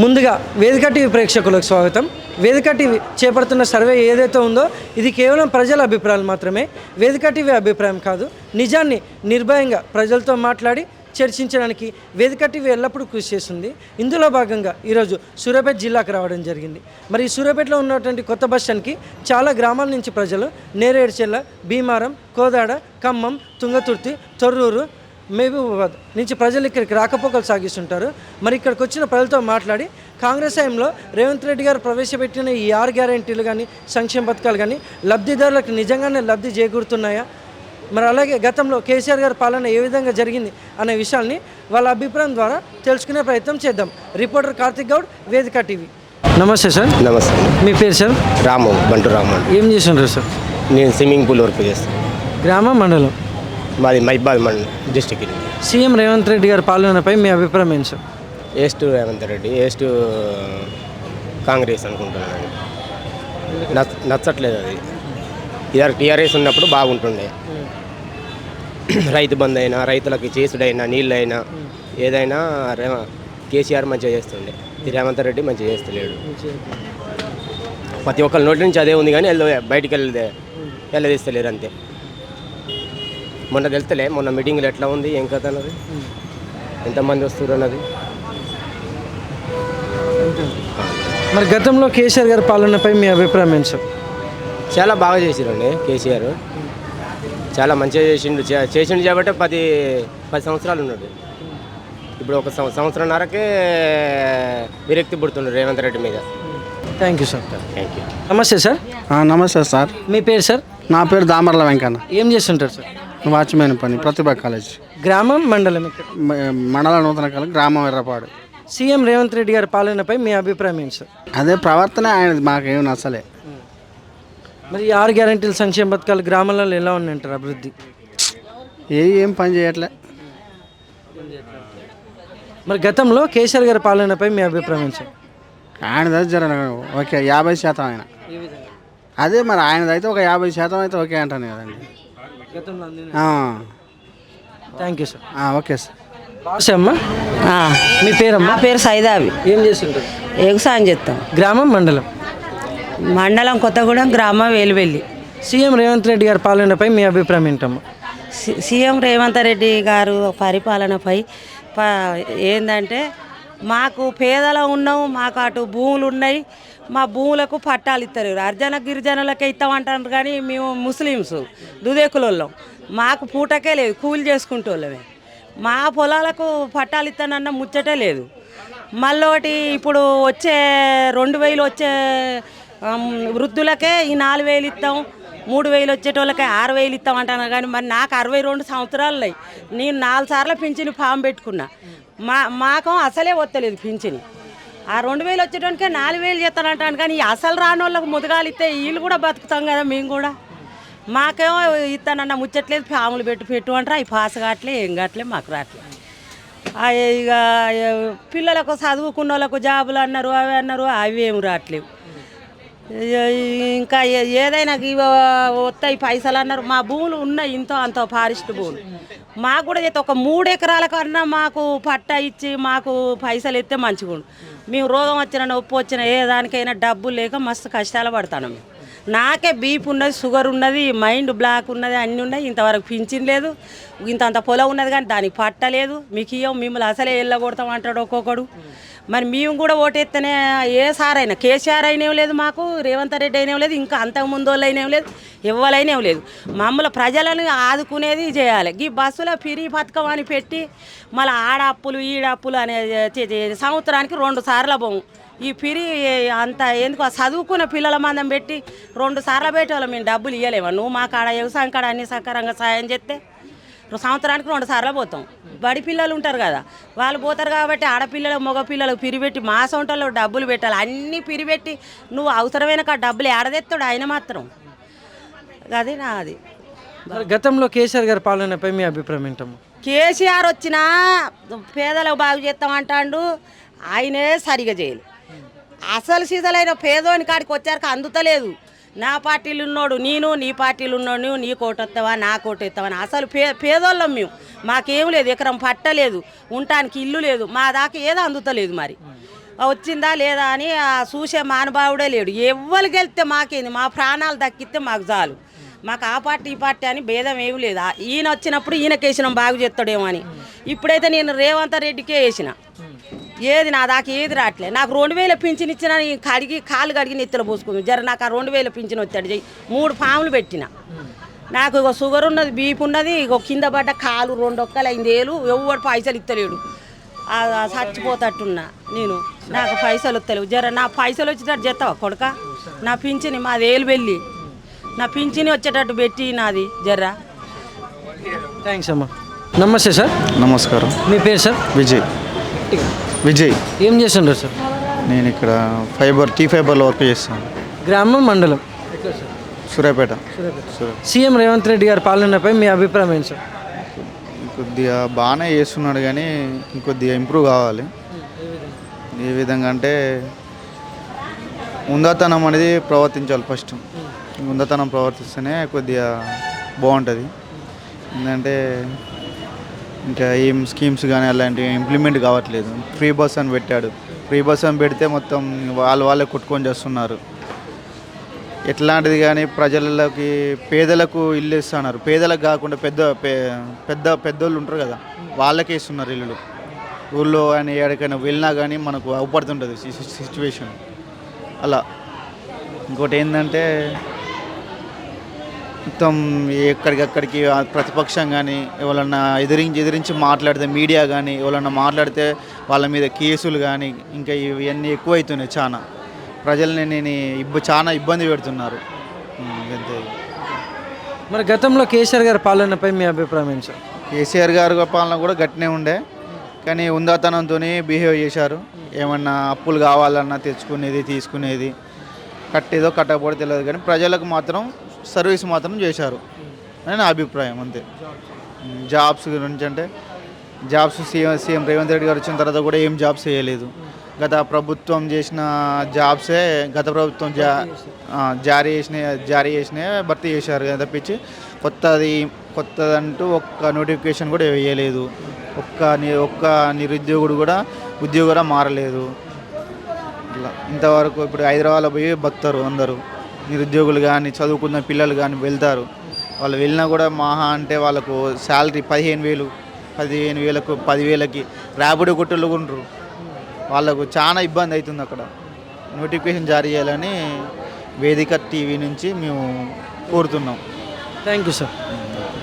ముందుగా వేదిక టీవీ ప్రేక్షకులకు స్వాగతం. వేదిక టీవీ చేపడుతున్న సర్వే ఏదైతే ఉందో ఇది కేవలం ప్రజల అభిప్రాయాలు మాత్రమే. వేదిక టీవీ అభిప్రాయం కాదు. నిజాన్ని నిర్భయంగా ప్రజలతో మాట్లాడి చర్చించడానికి వేదిక టీవీ ఎల్లప్పుడూ కృషి చేస్తుంది. ఇందులో భాగంగా ఈరోజు సూర్యాపేట జిల్లాకు రావడం జరిగింది. మరి ఈ సూర్యాపేటలో ఉన్నటువంటి కొత్త బస్ స్టాండ్కి చాలా గ్రామాల నుంచి ప్రజలు నేరేడుచెల్ల, భీమారం, కోదాడ, ఖమ్మం, తుంగతుర్తి, తొర్రూరు, మహబూబాబాద్ నుంచి ప్రజలు ఇక్కడికి రాకపోకలు సాగిస్తుంటారు. మరి ఇక్కడికి వచ్చిన ప్రజలతో మాట్లాడి కాంగ్రెస్ హయాంలో రేవంత్ రెడ్డి గారు ప్రవేశపెట్టిన ఈ 6 గ్యారెంటీలు కానీ సంక్షేమ పథకాలు కానీ లబ్ధిదారులకు నిజంగానే లబ్ధి చేకూరుతున్నాయా, మరి అలాగే గతంలో కేసీఆర్ గారి పాలన ఏ విధంగా జరిగింది అనే విషయాల్ని వాళ్ళ అభిప్రాయం ద్వారా తెలుసుకునే ప్రయత్నం చేద్దాం. రిపోర్టర్ కార్తిక్ గౌడ్, వేదిక టీవీ. నమస్తే సార్. నమస్తే. మీ పేరు సార్? రాము, బంటు రాము. ఏం చేస్తుంటారు సార్? నేను స్విమ్మింగ్ పూల్ వర్క్ చేస్తాను. గ్రామం, మండలం? మాది మహిబాద్ మండలం, డిస్టిక్. సీఎం రేవంత్ రెడ్డి గారి పాలనపై మీ అభిప్రాయం ఏంటి సార్? ఏస్ట్ రేవంత్ రెడ్డి, ఏస్ట్ కాంగ్రెస్ అనుకుంటున్నాను. నచ్చట్లేదు అది. టీఆర్ఎస్ ఉన్నప్పుడు బాగుంటుండే. రైతు బంధు అయినా, రైతులకి చేసుడైనా, నీళ్ళైనా, ఏదైనా కేసీఆర్ మంచిగా చేస్తుండే. రేవంత్ రెడ్డి మంచిగా చేస్తలేడు. ప్రతి ఒక్కరి నోటి నుంచి అదే ఉంది కానీ బయటికి వెళ్ళదీస్తలేరు అంతే. మొన్న తెలుస్తలే, మొన్న మీటింగ్లు ఎట్లా ఉంది, ఏం కథ అన్నది, ఎంతమంది వస్తారు అన్నది. మరి గతంలో కేసీఆర్ గారి పాలనపై మీ అభిప్రాయం ఏంటి సార్? చాలా బాగా చేసిరండి కేసీఆర్. చాలా మంచిగా చేసిండు కాబట్టి 10 సంవత్సరాలు ఉన్నాడు. ఇప్పుడు ఒక సంవత్సరంన్నరకే విరక్తి పుడుతుండ్రు రేవంత్ రెడ్డి మీద. Thank you sir. Thank you. నమస్తే సార్. నమస్తే సార్. మీ పేరు సార్? నా పేరు దామర్ల వెంకన్న. ఏం చేస్తుంటారు సార్? వాచ్మెన్ పని, ప్రతిభా కాలేజ్. గ్రామం, మండలం? ఇక్కడ మండల నూతన కాలం, గ్రామం ఎర్రపాడు. సీఎం రేవంత్ రెడ్డి గారి పాలనపై మీ అభిప్రాయం ఏంటి సార్? అదే ప్రవర్తన ఆయన మాకేం నచ్చలే. మరి 6 గ్యారెంటీలు సంక్షేమ పథకాలు గ్రామాలలో ఎలా ఉన్నాయంటారు అభివృద్ధి? ఏం పని చేయట్లే. మరి గతంలో కేసీఆర్ గారి పాలనపై మీ అభిప్రాయం ఏంటి సార్? ఆయనదైతే జర ఓకే 50% ఆయన. అదే మరి ఆయనదైతే ఒక 50% అయితే ఓకే అంటాను కదండి. Thank you sir. Okay sir. బాసే అమ్మా. మీ పేరమ్మా? పేరు సైదావి. ఏం చేస్తుంటారు? ఎగుసాయం చేస్తాం. గ్రామం, మండలం? మండలం కొత్తగూడెం, గ్రామం వేలువెల్లి. సీఎం రేవంత్ రెడ్డి గారి పాలనపై మీ అభిప్రాయం ఏంటమ్మా? సీఎం రేవంత్ రెడ్డి గారు పరిపాలనపై ఏంటంటే మాకు పేదలు ఉన్నాము, మాకు అటు భూములు ఉన్నాయి, మా భూములకు పట్టాలు ఇస్తారు. అర్జన గిరిజనులకే ఇస్తామంటారు కానీ మేము ముస్లిమ్స్ దుదేకులం, మాకు పూటకే లేదు, కూలి చేసుకుంటోళ్ళమే. మా పొలాలకు పట్టాలు ఇస్తానన్న ముచ్చటే లేదు. మళ్ళీ ఇప్పుడు వచ్చే 2000 వచ్చే వృద్ధులకే ఈ 4000 ఇస్తాం, 3000 వచ్చేటోళ్ళకే 6000 ఇస్తాం అంటాను. కానీ మరి నాకు 62 సంవత్సరాలు నేను 4 సార్లు పింఛని ఫామ్ పెట్టుకున్నా. మాకు అసలే వస్తలేదు పింఛని. ఆ 2000 వచ్చేటోనికే 4000 చేస్తానంటాను. కానీ అసలు రాని వాళ్ళకు ముదగాలు ఇస్తే వీళ్ళు కూడా బతుకుతాం కదా మేము కూడా. మాకేమో ఇస్తానన్న ముచ్చట్లేదు, ఫాములు పెట్టు అంటారు. అవి పాస్ కావట్లే, ఏం కావట్లే, మాకు రావట్లేదు. ఇక పిల్లలకు చదువుకున్న వాళ్ళకు జాబులు అన్నారు, అవి అన్నారు, అవి ఏమి రావట్లేవు. ఇంకా ఏదైనా వస్తాయి పైసలు అన్నారు. మా భూములు ఉన్నాయి ఇంతో అంత ఫారెస్ట్ భూములు. మాకు కూడా చేస్తే ఒక 3 ఎకరాల కన్నా మాకు పట్టా ఇచ్చి మాకు పైసలు ఎత్తే మంచిగా ఉండు. మేము రోగం వచ్చిన, నొప్పి వచ్చిన, ఏ దానికైనా డబ్బులు లేక మస్తు కష్టాలు పడతాను. మేము నాకే బీపీ ఉన్నది, షుగర్ ఉన్నది, మైండ్ బ్లాక్ ఉన్నది, అన్నీ ఉన్నాయి. ఇంతవరకు పింఛన్ లేదు. ఇంత పొలం ఉన్నది కానీ దానికి పట్టలేదు. మీకు ఇవ్వం, మిమ్మల్ని అసలే వెళ్ళగొడతాం అంటాడు ఒక్కొక్కడు. మరి మేము కూడా ఓటెత్తనే ఏ సార్ అయినా, కేసీఆర్ అయినేం లేదు, మాకు రేవంత్ రెడ్డి అయినేం లేదు, ఇంకా అంతకుముందు వాళ్ళు అయినేం లేదు, ఎవరైనేం లేదు. మమ్మల్ని ప్రజలను ఆదుకునేది చేయాలి. ఈ బస్సులో ఫ్రీ పథకం అని పెట్టి మళ్ళీ ఆడప్పులు ఈడప్పులు అనే సంవత్సరానికి 2 సార్లు పోము. ఈ ఫ్రీ అంత ఎందుకు చదువుకున్న పిల్లల మందం పెట్టి 2 సార్లు పెట్టేవాళ్ళం. మేము డబ్బులు ఇవ్వలేమా? నువ్వు మా కాడ వ్యవసాయం కాడ అన్ని సకరంగా సాయం చేస్తే సంవత్సరానికి 2 సార్లు పోతాం. బడి పిల్లలు ఉంటారు కదా, వాళ్ళు పోతారు కాబట్టి ఆడపిల్లలు మగపిల్లలకు పిరిపెట్టి మా సొంటలో డబ్బులు పెట్టాలి. అన్నీ పిరిపెట్టి నువ్వు అవసరమైన డబ్బులు ఏడదెత్తాడు ఆయన మాత్రం. అది నాది. గతంలో కేసీఆర్ గారి పాలనపై మీ అభిప్రాయం ఏంటమ్మా? కేసీఆర్ వచ్చినా పేదలకు బాగు చేస్తామంటాడు, ఆయనే సరిగా చేయలేదు. అసలు సీజలైన పేదోని కాడికి వచ్చాక అందుతలేదు. నా పార్టీలు ఉన్నోడు నేను, నీ పార్టీలు ఉన్నోడు నువ్వు, నీ కోటు వస్తావా నా కోటు ఎత్తావని. అసలు పేదోళ్ళం మేము. మాకేం లేదు, ఎకరం పట్టలేదు, ఉండటానికి ఇల్లు లేదు, మా దాకా ఏదో అందుతలేదు. మరి వచ్చిందా లేదా అని ఆ చూసే మానభావుడే లేడు. ఎవ్వరికి వెళ్తే మాకేంది, మా ప్రాణాలు దక్కితే మాకు చాలు. మాకు ఆ పార్టీ ఈ పార్టీ అని భేదం ఏమి లేదు. ఈయన వచ్చినప్పుడు ఈయనకేసినాం బాగు చేస్తాడేమో అని. ఇప్పుడైతే నేను రేవంత్ రెడ్డికే వేసిన. ఏది నా దాకా ఏది రావట్లే. నాకు 2000 పింఛన్ ఇచ్చిన కాలు కడిగి నెత్తలు పోసుకుంది. జర నాకు ఆ 2000 పింఛన్ వచ్చాడు. 3 ఫామ్లు పెట్టిన. నాకు ఇక షుగర్ ఉన్నది, బీపీ ఉన్నది, ఇక కింద పడ్డ కాలు 2 ఒక్కలు 5 ఏళ్ళు. ఎవడు పైసలు ఇస్తలేడు. చచ్చిపోతట్టున్నా నేను. నాకు పైసలు వస్తలేవు. జర నా పైసలు వచ్చేటట్టు చేస్తావా కొడుక? నా పింఛని మాది ఏలు వెళ్ళి నా పింఛని వచ్చేటట్టు పెట్టి నాది జర్రా. థ్యాంక్స్ అమ్మా. నమస్తే సార్. నమస్కారం. మీ పేరు సార్? విజయ్. విజయ్. ఏం చేస్తుండ్రు సార్? నేను ఇక్కడ టీ ఫైబర్లో వర్క్ చేస్తాను. గ్రామం మండలం సూర్యాపేట. సీఎం రేవంత్ రెడ్డి గారి పాలనపై మీ అభిప్రాయం ఏంటి సార్? కొద్దిగా బాగానే చేస్తున్నాడు కానీ ఇంకొద్దిగా ఇంప్రూవ్ కావాలి. ఏ విధంగా అంటే ఉందాతనం అనేది ప్రవర్తించాలి. ఫస్ట్ ఉందాతనం ప్రవర్తిస్తేనే కొద్దిగా బాగుంటుంది. ఎందుకంటే ఇంకా ఏం స్కీమ్స్ కానీ అలాంటివి ఇంప్లిమెంట్ కావట్లేదు. ఫ్రీ బస్ అని పెట్టాడు. ఫ్రీ బస్ అని పెడితే మొత్తం వాళ్ళే కొట్టుకొని చేస్తున్నారు. ఎట్లాంటిది కానీ ప్రజలకి పేదలకు ఇల్లు ఇస్తున్నారు. పేదలకు కాకుండా పెద్దోళ్ళు ఉంటారు కదా, వాళ్ళకే ఇస్తున్నారు ఇల్లులు. ఊళ్ళో కానీ ఎక్కడికైనా వెళ్ళినా కానీ మనకు అవపడుతుంటుంది సిచ్యువేషన్. అలా ఇంకోటి ఏంటంటే మొత్తం ఎక్కడికక్కడికి ప్రతిపక్షం కానీ ఎవరన్నా ఎదిరించి మాట్లాడితే, మీడియా కానీ ఎవరన్నా మాట్లాడితే వాళ్ళ మీద కేసులు కానీ ఇంకా ఇవన్నీ ఎక్కువవుతున్నాయి. చాలా ప్రజల్ని చాలా ఇబ్బంది పెడుతున్నారు. అంతే. మరి గతంలో కేసీఆర్ గారి పాలనపై మీ అభిప్రాయం ఏంటి సార్? కేసీఆర్ గారి పాలన కూడా గట్టినే ఉండే, కానీ ఉందాతనంతో బిహేవ్ చేశారు. ఏమన్నా అప్పులు కావాలన్నా తెచ్చుకునేది, తీసుకునేది, కట్టేదో కట్టకపోతే తెలియదు కానీ ప్రజలకు మాత్రం సర్వీస్ మాత్రం చేశారు అని నా అభిప్రాయం. అంతే. జాబ్స్ గురించి అంటే జాబ్స్ సీఎం రేవంత్ రెడ్డి గారు వచ్చిన తర్వాత కూడా ఏం జాబ్స్ చేయలేదు. గత ప్రభుత్వం చేసిన జాబ్సే గత ప్రభుత్వం జారీ చేసిన భర్తీ చేశారు కదా తప్పించి కొత్తదంటూ ఒక్క నోటిఫికేషన్ కూడా వేయలేదు. ఒక్క నిరుద్యోగుడు కూడా ఉద్యోగం మారలేదు. ఇట్లా ఇంతవరకు ఇప్పుడు హైదరాబాద్లో పోయి బతుకుతారు అందరూ. నిరుద్యోగులు కానీ చదువుకున్న పిల్లలు కానీ వెళ్తారు. వాళ్ళు వెళ్ళినా కూడా మహా అంటే వాళ్ళకు శాలరీ 15,000కు 10,000కి ర్యాపిడో కొట్టులు ఉంటారు. వాళ్ళకు చాలా ఇబ్బంది అవుతుంది. అక్కడ నోటిఫికేషన్ జారీ చేయాలని వేదిక టీవీ నుంచి మేము కోరుతున్నాం. Thank you sir.